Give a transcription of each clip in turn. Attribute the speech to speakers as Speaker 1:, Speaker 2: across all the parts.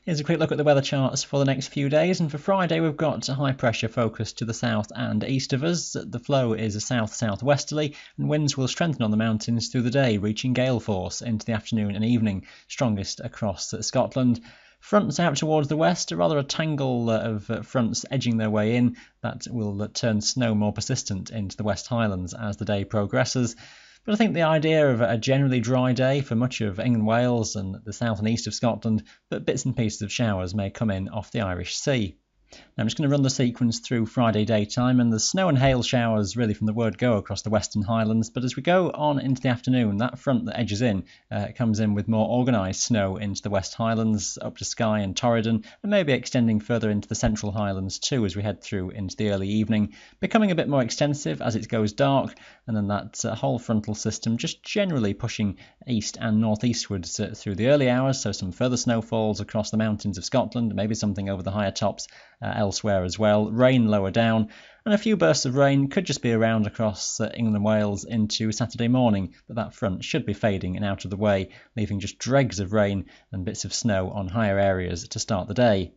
Speaker 1: Here's a quick look at the weather charts for the next few days, and for Friday we've got high pressure focused to the south and east of us. The flow is south-southwesterly, and winds will strengthen on the mountains through the day, reaching gale force into the afternoon and evening, strongest across Scotland. Fronts out towards the west, rather a tangle of fronts edging their way in that will turn snow more persistent into the West Highlands as the day progresses. But I think the idea of a generally dry day for much of England, Wales and the south and east of Scotland, but bits and pieces of showers may come in off the Irish Sea. Now I'm just going to run the sequence through Friday daytime, and there's snow and hail showers really from the word go across the Western Highlands, but as we go on into the afternoon, that front that edges in comes in with more organised snow into the West Highlands, up to Skye and Torridon, and maybe extending further into the Central Highlands too as we head through into the early evening, becoming a bit more extensive as it goes dark, and then that whole frontal system just generally pushing east and northeastwards through the early hours, so some further snowfalls across the mountains of Scotland, maybe something over the higher tops elsewhere as well. Rain lower down, and a few bursts of rain could just be around across England and Wales into Saturday morning, but that front should be fading and out of the way, leaving just dregs of rain and bits of snow on higher areas to start the day.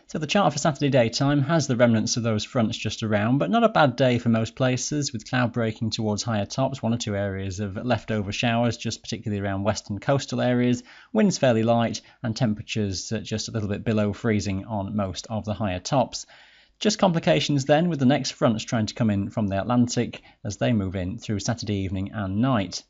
Speaker 1: So the chart for Saturday daytime has the remnants of those fronts just around, but not a bad day for most places, with cloud breaking towards higher tops, one or two areas of leftover showers, just particularly around western coastal areas, winds fairly light, and temperatures just a little bit below freezing on most of the higher tops. Just complications then with the next fronts trying to come in from the Atlantic as they move in through Saturday evening and night.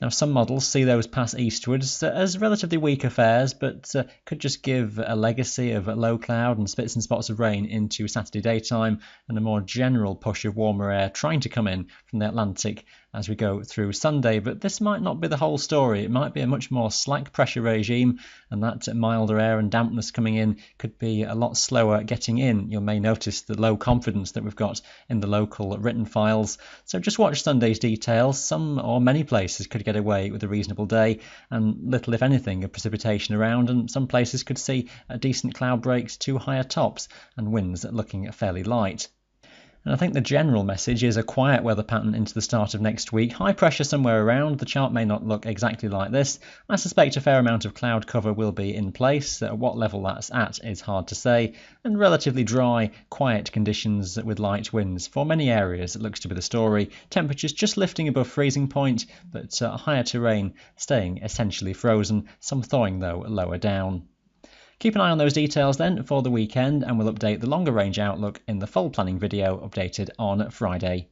Speaker 1: Now, some models see those pass eastwards as relatively weak affairs, but could just give a legacy of low cloud and spits and spots of rain into Saturday daytime, and a more general push of warmer air trying to come in from the Atlantic as we go through Sunday. But this might not be the whole story. It might be a much more slack pressure regime, and that milder air and dampness coming in could be a lot slower getting in. You may notice the low confidence that we've got in the local written files. So just watch Sunday's details. Some or many places could get away with a reasonable day and little, if anything, of precipitation around, and some places could see decent cloud breaks to higher tops and winds looking fairly light. And I think the general message is a quiet weather pattern into the start of next week. High pressure somewhere around. The chart may not look exactly like this. I suspect a fair amount of cloud cover will be in place. At what level that's at is hard to say. And relatively dry, quiet conditions with light winds. For many areas, it looks to be the story. Temperatures just lifting above freezing point, but higher terrain staying essentially frozen. Some thawing, though, lower down. Keep an eye on those details then for the weekend, and we'll update the longer range outlook in the full planning video updated on Friday.